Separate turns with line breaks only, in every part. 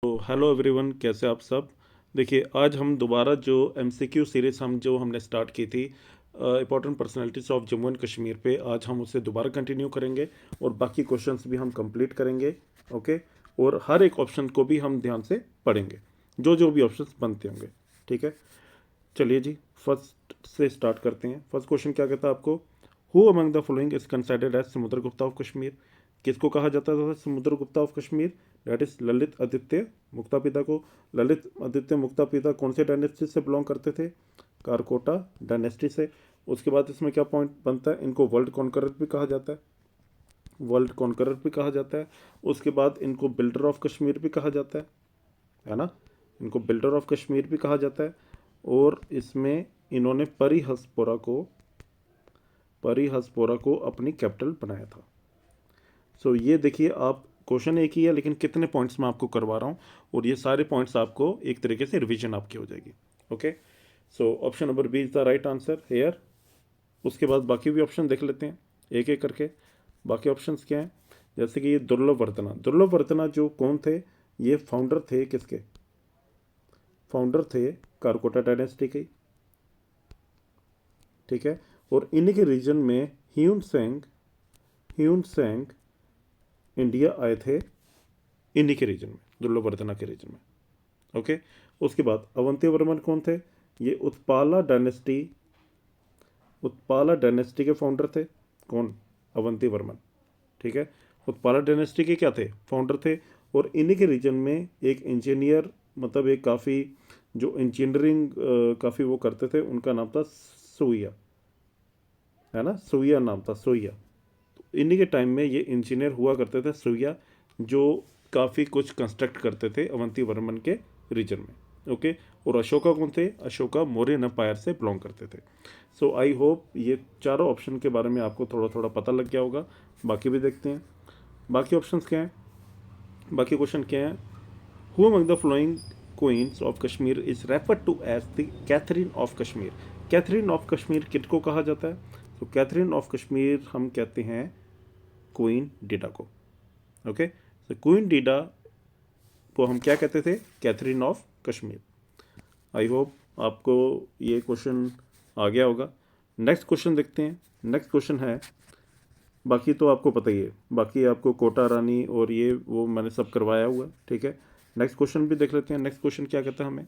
तो hello everyone, कैसे आप सब। देखिए, आज हम दोबारा जो एमसीक्यू सीरीज़ हमने स्टार्ट की थी important personalities of Jammu and Kashmir पे, आज हम उसे दोबारा कंटिन्यू करेंगे और बाकी क्वेश्चंस भी हम कंप्लीट करेंगे। ओके, और हर एक ऑप्शन को भी हम ध्यान से पढ़ेंगे, जो जो भी ऑप्शंस बनते होंगे। ठीक है, चलिए जी, फर्स्ट से स्टार्ट करते हैं। फर्स्ट क्वेश्चन क्या कहता है आपको, who among the following is considered as Samudragupta of Kashmir. किसको कहा जाता था Samudragupta of Kashmir? That is Lalitaditya Muktapida को। ललित आदित्य मुक्ता पिता कौन से डायनेस्टी से बिलोंग करते थे? कारकोटा डायनेस्टी से। उसके बाद इसमें क्या पॉइंट बनता है, इनको वर्ल्ड कॉन्करर भी कहा जाता है, वर्ल्ड कॉन्करर भी कहा जाता है। उसके बाद इनको बिल्डर ऑफ कश्मीर भी कहा जाता है ना, इनको बिल्डर ऑफ कश्मीर भी कहा जाता है। और इसमें इन्होंने परिहसपोरा को अपनी कैपिटल बनाया था। सो ये देखिए, आप क्वेश्चन एक ही है लेकिन कितने पॉइंट्स मैं आपको करवा रहा हूँ, और ये सारे पॉइंट्स आपको एक तरीके से रिवीजन आपकी हो जाएगी। Okay, so option number B is the right answer here. उसके बाद बाकी भी ऑप्शन देख लेते हैं एक एक करके। बाकी ऑप्शंस क्या हैं, जैसे कि ये दुर्लभ वर्तना जो कौन थे, ये फाउंडर थे किसके? फाउंडर थे कारकोटा डायनेस्टी के। ठीक है, और इन्हीं के रीजन में ह्यून सेंग इंडिया आए थे, इन्हीं के रीजन में, दुर्लभवर्धना के रीजन में। ओके, उसके बाद अवंती वर्मन कौन थे? ये उत्पाला डायनेस्टी के फाउंडर थे। कौन? अवंती वर्मन। ठीक है, उत्पाला डायनेस्टी के क्या थे? फाउंडर थे। और इन्हीं के रीजन में एक इंजीनियर, मतलब एक काफ़ी जो इंजीनियरिंग काफ़ी वो करते थे, उनका नाम था सोइया, है ना, सोइया नाम था, सोइया। तो इन्हीं के टाइम में ये इंजीनियर हुआ करते थे सोइया, जो काफ़ी कुछ कंस्ट्रक्ट करते थे अवंती वर्मन के रीजन में। ओके, और अशोका कौन थे? अशोका मौर्यन एम्पायर से बिलोंग करते थे। सो आई होप ये चारों ऑप्शन के बारे में आपको थोड़ा थोड़ा पता लग गया होगा। बाकी भी देखते हैं, बाकी ऑप्शंस क्या हैं, बाकी क्वेश्चन क्या है। Who among the following queens of Kashmir is referred to as the Catherine of Kashmir. Catherine of Kashmir किसको कहा जाता है? तो कैथरीन ऑफ कश्मीर हम कहते हैं क्वीन डीडा को। ओके, तो क्वीन डीडा को हम क्या कहते थे? Catherine of Kashmir. I hope आपको ये क्वेश्चन आ गया होगा। नेक्स्ट क्वेश्चन देखते हैं। नेक्स्ट क्वेश्चन है, बाकी तो आपको पता ही है, बाकी आपको कोटा रानी और ये वो मैंने सब करवाया हुआ है। ठीक है, नेक्स्ट क्वेश्चन भी देख लेते हैं। नेक्स्ट क्वेश्चन क्या कहता है हमें।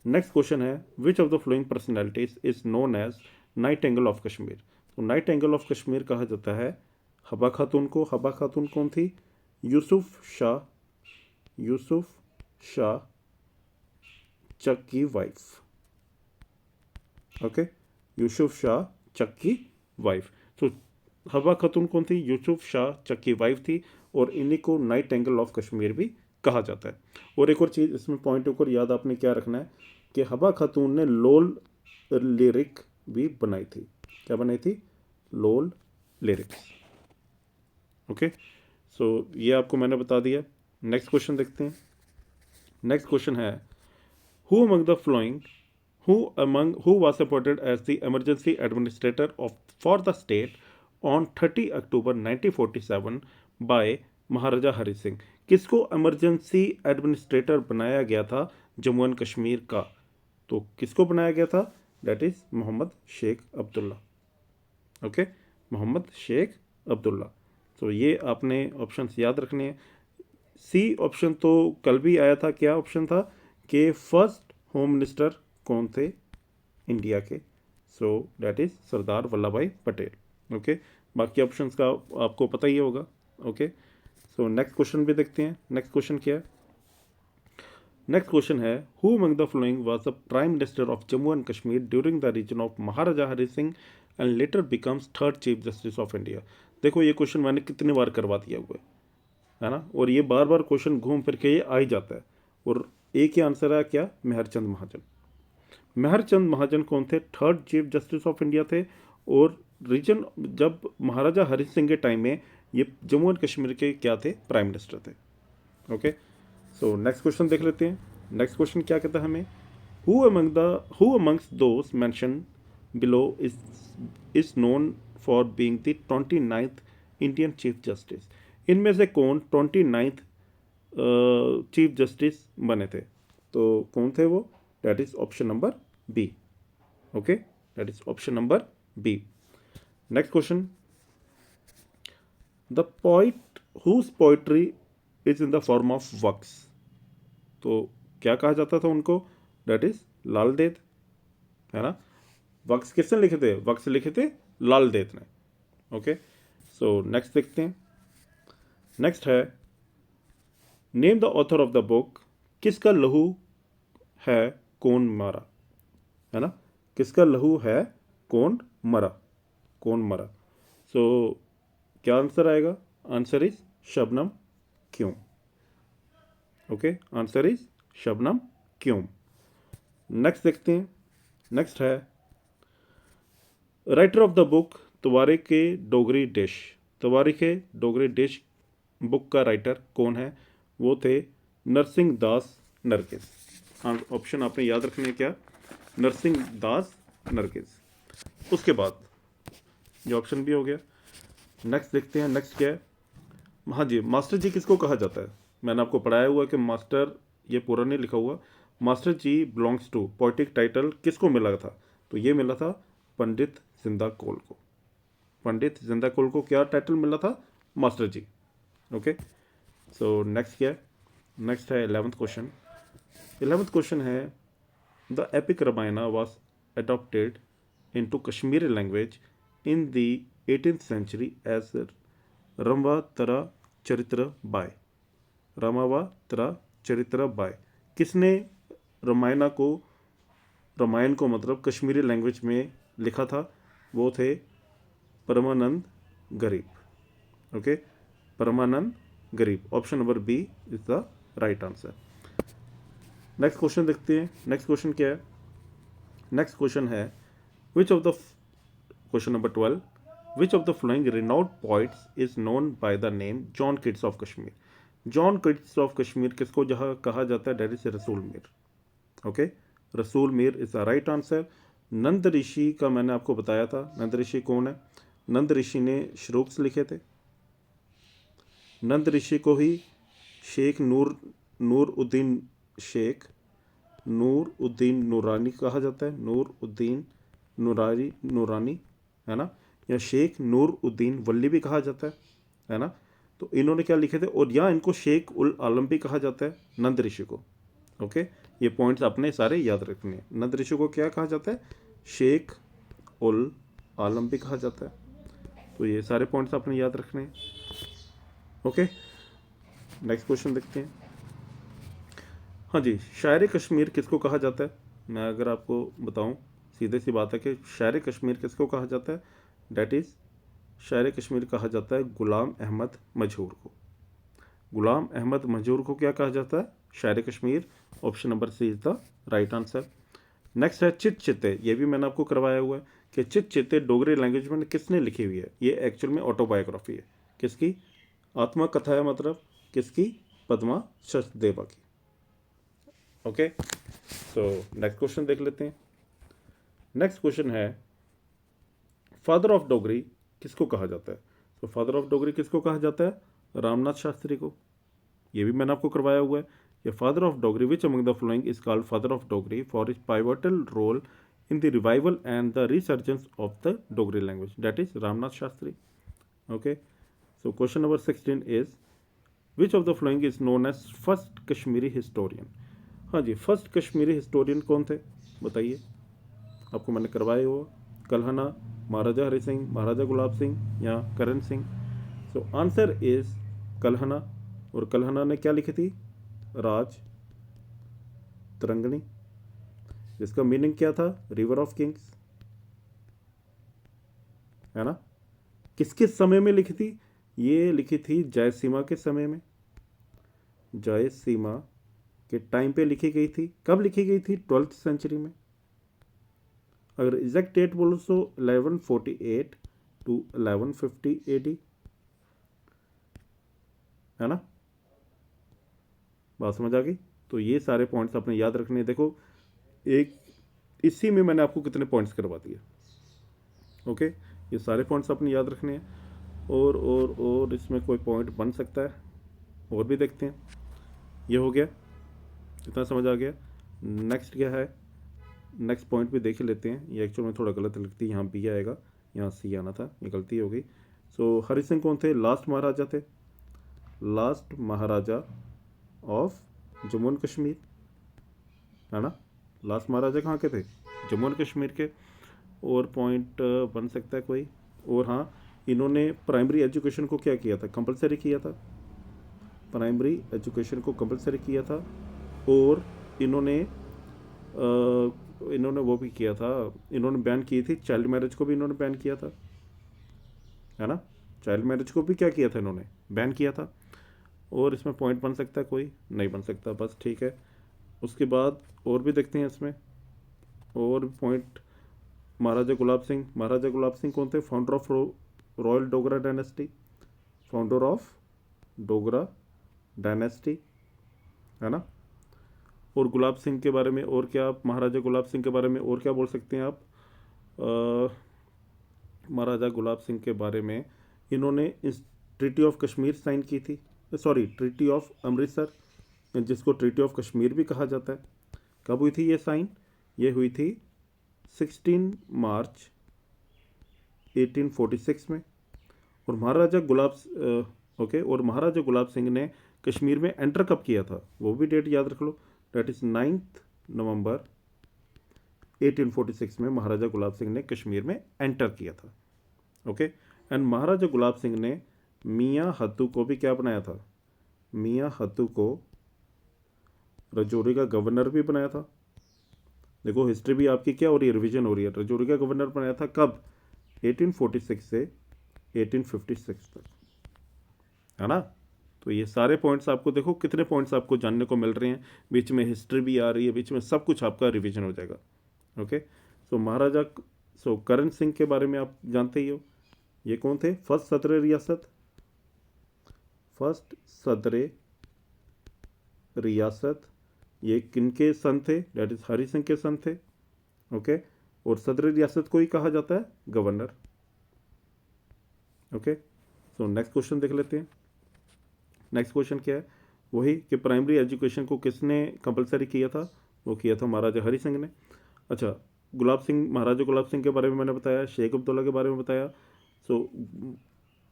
नेक्स्ट क्वेश्चन है, which of the following personalities is known as nightingale of Kashmir. तो नाइट एंगल ऑफ कश्मीर कहा जाता है हबा खातून को। हबा खातून कौन थी? यूसुफ शाह चक की वाइफ। ओके, यूसुफ शाह चक की वाइफ। तो हबा खातून कौन थी? यूसुफ शाह चक की वाइफ थी, और इन्हीं को नाइट एंगल ऑफ कश्मीर भी कहा जाता है। और एक और चीज़ इसमें पॉइंट होकर याद आपने क्या रखना है कि हबा खातून ने लोल लिरिक भी बनाई थी। क्या बनाई थी? लोल लिरिक्स। ओके, सो ये आपको मैंने बता दिया। नेक्स्ट क्वेश्चन देखते हैं। नेक्स्ट क्वेश्चन है, who among the flowing who was appointed as the emergency administrator for the state on 30 October 1947 by महाराजा हरि सिंह। किसको इमरजेंसी एडमिनिस्ट्रेटर बनाया गया था जम्मू एंड कश्मीर का? तो किसको बनाया गया था? That is Mohammad Sheikh Abdullah. Okay, Mohammad Sheikh Abdullah. तो ये आपने ऑप्शंस याद रखने हैं। सी ऑप्शन तो कल भी आया था, क्या ऑप्शन था कि फर्स्ट होम मिनिस्टर कौन थे इंडिया के? So that is Sardar Vallabh भाई पटेल। ओके, बाकी ऑप्शंस का आपको पता ही होगा। ओके, सो नेक्स्ट क्वेश्चन भी देखते हैं। नेक्स्ट क्वेश्चन क्या है? नेक्स्ट क्वेश्चन है, who among the following was the prime minister of Jammu and Kashmir during the reign of Maharaja Hari Singh and later becomes third chief justice of India. देखो, ये क्वेश्चन मैंने कितनी बार करवा दिया हुआ है ना, और ये बार बार क्वेश्चन घूम फिर के ये आ ही जाता है। और एक ही आंसर है क्या? मेहरचंद महाजन। मेहरचंद महाजन कौन थे? Third chief justice of India थे। और रीजन जब महाराजा हरि सिंह के टाइम में ये जम्मू एंड कश्मीर के क्या थे? प्राइम मिनिस्टर थे। ओके, सो नेक्स्ट क्वेश्चन देख लेते हैं। नेक्स्ट क्वेश्चन क्या कहता है हमें, who amongst those mention below is known for being the 29th Indian chief justice. इनमें से कौन 29th चीफ जस्टिस बने थे। तो कौन थे वो? That is option number B. Okay, that is option number B. Next question, the poet whose poetry is in the form of works. तो क्या कहा जाता था उनको? डैट इज लाल देद, है ना। वर्क्स किसने लिखे थे? वर्क्स लिखे थे लाल देद ने। ओके, सो नेक्स्ट देखते हैं। नेक्स्ट है, name the author of the book, किसका लहू है कौन मारा, है ना। किसका लहू है कौन मरा, कौन मरा। सो क्या आंसर आएगा? आंसर इज शबनम क्यों। ओके, आंसर इज शबनम क्यों। नेक्स्ट देखते हैं। नेक्स्ट है, राइटर ऑफ द बुक तवारे के डोगरी डिश। तवारे के डोगरी डिश बुक का राइटर कौन है? वो थे नरसिंह दास नरगिस। ऑप्शन आपने याद रखने क्या? नरसिंह दास नरगिस। उसके बाद ये ऑप्शन भी हो गया। नेक्स्ट देखते हैं। नेक्स्ट क्या है? हाँ जी, मास्टर जी किसको कहा जाता है? मैंने आपको पढ़ाया हुआ कि मास्टर, ये पूरा नहीं लिखा हुआ, master ji belongs to poetic title किसको मिला था? तो ये मिला था पंडित जिंदा कौल को। पंडित जिंदा कौल को क्या टाइटल मिला था? मास्टर जी। ओके, सो नेक्स्ट क्या है? नेक्स्ट है 11th क्वेश्चन। 11th क्वेश्चन है, the epic Ramayana was adopted into Kashmiri language in the 18th century as Ramavtara Charitra by। रामावतारा चरित्र बाय। किसने रामायण को मतलब कश्मीरी लैंग्वेज में लिखा था? वो थे परमानंद गरीब। Okay, Parmanand Garib. Option number B is the right answer. Next question देखते हैं। नेक्स्ट क्वेश्चन क्या है? नेक्स्ट क्वेश्चन है, which of the question number 12, which of the following renowned poets is known by the name John Keats of Kashmir. John Keats of Kashmir किसको जहाँ कहा जाता है? डेट इज रसूल Mir. Okay, Rasool Mir is the right answer. Nund Rishi का मैंने आपको बताया था। नंद ऋषि कौन है? नंद ऋषि ने श्लोक्स लिखे थे। नंद ऋषि को ही शेख नूरुद्दीन शेख नूरुद्दीन नूरानी कहा जाता है। नूरुद्दीन नूरानी, है ना, या शेख नूरुद्दीन वली भी कहा जाता है ना। तो इन्होंने क्या लिखे थे? और या इनको शेख उल आलम भी कहा जाता है, नंद ऋषि को। ओके, ये पॉइंट्स आपने सारे याद रखने हैं। नंद ऋषि को क्या कहा जाता है? शेख उल आलम भी कहा जाता है। तो ये सारे पॉइंट्स आपने याद रखने हैं। ओके, नेक्स्ट क्वेश्चन देखते हैं। हाँ जी, शायर कश्मीर किसको कहा जाता है? मैं अगर आपको बताऊं, सीधे सी बात है कि शायर कश्मीर किसको कहा जाता है? डैट इज़, शायर कश्मीर कहा जाता है गुलाम अहमद मजहूर को। गुलाम अहमद मजहूर को क्या कहा जाता है? शायर Kashmir. Option number C is the right answer. Next है चित चिते। ये भी मैंने आपको करवाया हुआ है कि चित चिते डोगरी लैंग्वेज में किसने लिखी हुई है? ये एक्चुअल में ऑटोबायोग्राफी है। किसकी? आत्मकथा है, मतलब किसकी? पद्मा सचदेवा की। ओके, तो नेक्स्ट क्वेश्चन देख लेते हैं। नेक्स्ट क्वेश्चन है, फादर ऑफ डोगरी किसको कहा जाता है? तो फादर ऑफ डोगरी किसको कहा जाता है? रामनाथ शास्त्री को। ये भी मैंने आपको करवाया हुआ है कि father of Dogri which among the following is called father of Dogri for is pivotal role in the revival and the resurgence of the Dogri language. That is Ramnath Shastri. Okay, so question number 16 is, which of the following is known as first Kashmiri historian. हाँ जी, first Kashmiri historian कौन थे? बताइए। आपको मैंने करवाए हुआ, कल्हना, महाराजा हरि सिंह, महाराजा गुलाब सिंह या Karan Singh. So answer is Kalhana. और कल्हना ने क्या लिखी थी? राज तरंगनी, जिसका मीनिंग क्या था? रिवर ऑफ किंग्स, है ना। किसके समय में लिखी थी? ये लिखी थी जयसीमा के समय में। जयसीमा के टाइम पे लिखी गई थी। कब लिखी गई थी? 12th सेंचुरी में। अगर एग्जैक्ट डेट बोलो तो 1148 टू 1150 AD, है ना। बात समझ आ गई? तो ये सारे पॉइंट्स आपने याद रखने हैं। देखो, एक इसी में मैंने आपको कितने पॉइंट्स करवा दिए। ओके, ये सारे पॉइंट्स आपने याद रखने हैं। और इसमें कोई पॉइंट बन सकता है, और भी देखते हैं। ये हो गया, इतना समझ आ गया। नेक्स्ट क्या है, नेक्स्ट पॉइंट भी देख लेते हैं। ये एक्चुअल में थोड़ा गलत लिखती है, यहाँ बी आएगा, यहाँ सी आना था, ये गलती हो गई। सो हरि सिंह कौन थे, लास्ट महाराजा थे, last Maharaja of Jammu and Kashmir, है ना। लास्ट महाराजा कहाँ के थे, जम्मू एंड कश्मीर के। और पॉइंट बन सकता है कोई और, हाँ, इन्होंने प्राइमरी एजुकेशन को क्या किया था, कंपलसरी किया था, प्राइमरी एजुकेशन को कंपलसरी किया था। और इन्होंने इन्होंने वो भी किया था, इन्होंने बैन की थी चाइल्ड मैरिज को भी, इन्होंने बैन किया था, है ना। चाइल्ड मैरिज को भी क्या किया था, इन्होंने बैन किया था। और इसमें पॉइंट बन सकता है कोई, नहीं बन सकता, बस ठीक है। उसके बाद और भी देखते हैं इसमें, और पॉइंट, महाराजा गुलाब सिंह, महाराजा गुलाब सिंह कौन थे, founder of royal Dogra dynasty, founder of Dogra dynasty, है ना। और गुलाब सिंह के बारे में और क्या आप, महाराजा गुलाब सिंह के बारे में और क्या बोल सकते हैं आप, महाराजा गुलाब सिंह के बारे में, इन्होंने इस ट्रीटी ऑफ कश्मीर साइन की थी, सॉरी ट्रीटी ऑफ अमृतसर, जिसको ट्रीटी ऑफ कश्मीर भी कहा जाता है। कब हुई थी ये साइन, ये हुई थी 16 मार्च 1846 में। और महाराजा ओके, और महाराजा गुलाब सिंह ने कश्मीर में एंटर कब किया था, वो भी डेट याद रख लो, डेट इज 9 नवंबर 1846 में महाराजा गुलाब सिंह ने कश्मीर में एंटर किया था। ओके, एंड महाराजा गुलाब सिंह ने मियाँ हत्तू को भी क्या बनाया था, मियाँ हत्तू को रजौरी का गवर्नर भी बनाया था। देखो हिस्ट्री भी आपकी क्या हो रही है, रिवीजन हो रही है। रजौरी का गवर्नर बनाया था कब, 1846 से 1856 तक, है ना। तो ये सारे पॉइंट्स आपको, देखो कितने पॉइंट्स आपको जानने को मिल रहे हैं, बीच में हिस्ट्री भी आ रही है, बीच में सब कुछ आपका रिवीजन हो जाएगा। ओके, सो करण सिंह के बारे में आप जानते ही हो, ये कौन थे, फर्स्ट सदर रियासत, फर्स्ट सदर रियासत, ये किनके सन थे, डेट इज हरि सिंह के सन थे। ओके, और सदर रियासत को ही कहा जाता है governor. Okay, so next question देख लेते हैं। नेक्स्ट क्वेश्चन क्या है, वही कि प्राइमरी एजुकेशन को किसने कंपलसरी किया था, वो किया था महाराजा हरि सिंह ने। अच्छा, गुलाब सिंह, महाराजा गुलाब सिंह के बारे में मैंने बताया, शेख अब्दुल्ला के बारे में बताया। सो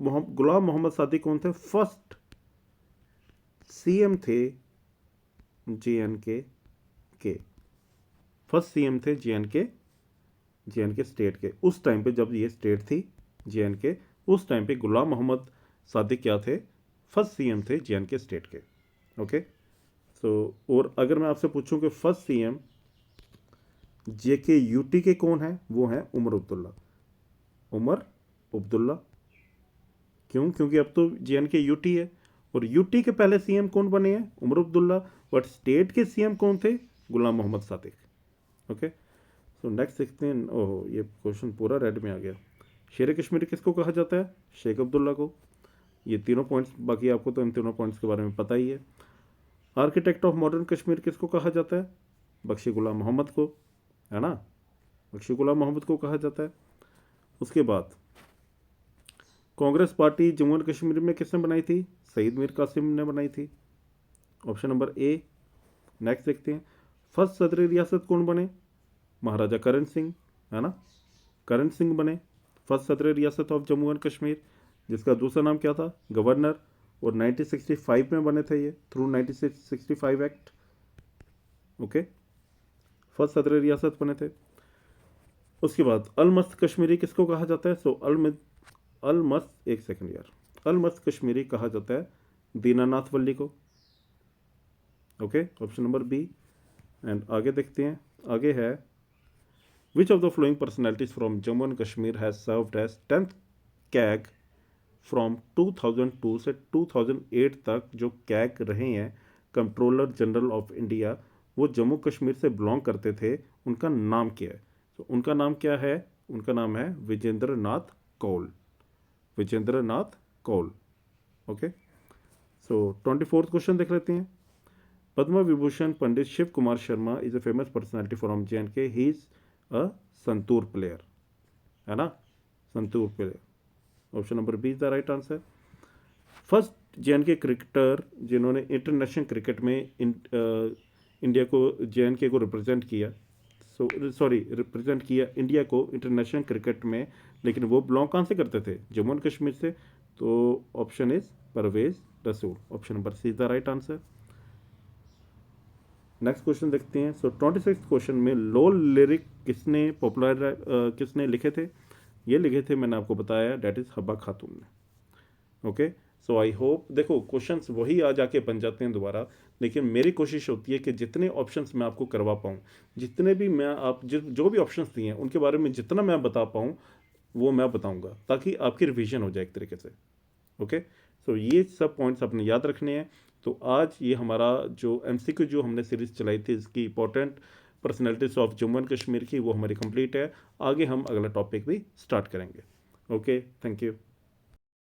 गुलाम मोहम्मद सादिक कौन थे, फर्स्ट सीएम थे JNK के, फर्स्ट सीएम थे JNK स्टेट के। उस टाइम पे जब ये स्टेट थी JNK, उस टाइम पे गुलाम मोहम्मद सादिक क्या थे, फर्स्ट सीएम थे JNK स्टेट के। ओके, सो और अगर मैं आपसे पूछूं कि फर्स्ट सीएम JKUT के कौन है, वो हैं उमर अब्दुल्ला, उमर अब्दुल्ला। क्यों, क्योंकि अब तो JNK UT है, और यूटी के पहले सीएम कौन बने हैं, उमर अब्दुल्ला, बट स्टेट के सीएम कौन थे, Ghulam Mohammad Sadiq. Okay, so next देखते हैं। ओहो, ये क्वेश्चन पूरा रेड में आ गया। शेर कश्मीर किसको कहा जाता है, शेख अब्दुल्ला को। ये तीनों पॉइंट्स, बाकी आपको तो इन तीनों पॉइंट्स के बारे में पता ही है। आर्किटेक्ट ऑफ मॉडर्न कश्मीर किसको कहा जाता है, बख्शी गुलाम मोहम्मद को, है ना, बख्शी गुलाम मोहम्मद को कहा जाता है। उसके बाद कांग्रेस पार्टी जम्मू एंड कश्मीर में किसने बनाई थी, सईद मीर कासिम ने बनाई थी, ऑप्शन नंबर ए। नेक्स्ट देखते हैं, फर्स्ट सदर रियासत कौन बने, महाराजा करण सिंह, है ना, करण सिंह बने फर्स्ट सदर रियासत ऑफ जम्मू एंड कश्मीर, जिसका दूसरा नाम क्या था, गवर्नर। और 1965 में बने थे ये, थ्रू 1965 एक्ट। ओके, फर्स्ट सदर रियासत बने थे। उसके बाद अलमस्त कश्मीरी किसको कहा जाता है, सो अलमस्त, एक सेकंड यार, अलमस्त कश्मीरी कहा जाता है दीनानाथ वल्ली को। Okay, option number B. And आगे देखते हैं, आगे है, which of the following personalities from Jammu and Kashmir has served as 10th CAG from 2002 से 2008 तक, जो कैग रहे हैं कंट्रोलर जनरल ऑफ इंडिया, वो जम्मू कश्मीर से बिलोंग करते थे, उनका नाम क्या है। तो उनका नाम क्या है, उनका नाम है Vijendra Nath Kaul, Vijendra Nath Kaul. Okay, so 24th question देख लेते हैं। Padma Vibhushan Pandit Shiv Kumar Sharma is a famous personality from JNK, he is a santoor player, है ना, santoor player. Option number B is the right answer. First J cricketer जिन्होंने इंटरनेशनल क्रिकेट में इंडिया को जे को रिप्रेजेंट किया, रिप्रेजेंट किया इंडिया को इंटरनेशनल क्रिकेट में, लेकिन वो बिलोंग कहाँ से करते थे? जम्मू एंड कश्मीर से। तो option is Parvez Rasool, option number C is the right answer. Next question देखते हैं। 26 क्वेश्चन में लोल लिरिक किसने लिखे थे? ये लिखे थे, मैंने आपको बताया, डेट इज हब्बा खातून ने। ओके, सो आई होप, देखो क्वेश्चंस वही आ जाके बन जाते हैं दोबारा, लेकिन मेरी कोशिश होती है कि जितने ऑप्शंस मैं आपको करवा पाऊँ, जितने भी मैं जो भी ऑप्शंस दिए हैं उनके बारे में जितना मैं बता पाऊँ वो मैं बताऊँगा, ताकि आपकी रिवीजन हो जाए एक तरीके से। ओके, सो ये सब पॉइंट्स आपने याद रखने हैं। तो आज ये हमारा जो एमसीक्यू जो हमने सीरीज चलाई थी इसकी important personalities of Jammu and Kashmir की, वो हमारी कंप्लीट है। आगे हम अगला टॉपिक भी स्टार्ट करेंगे। Okay, thank you.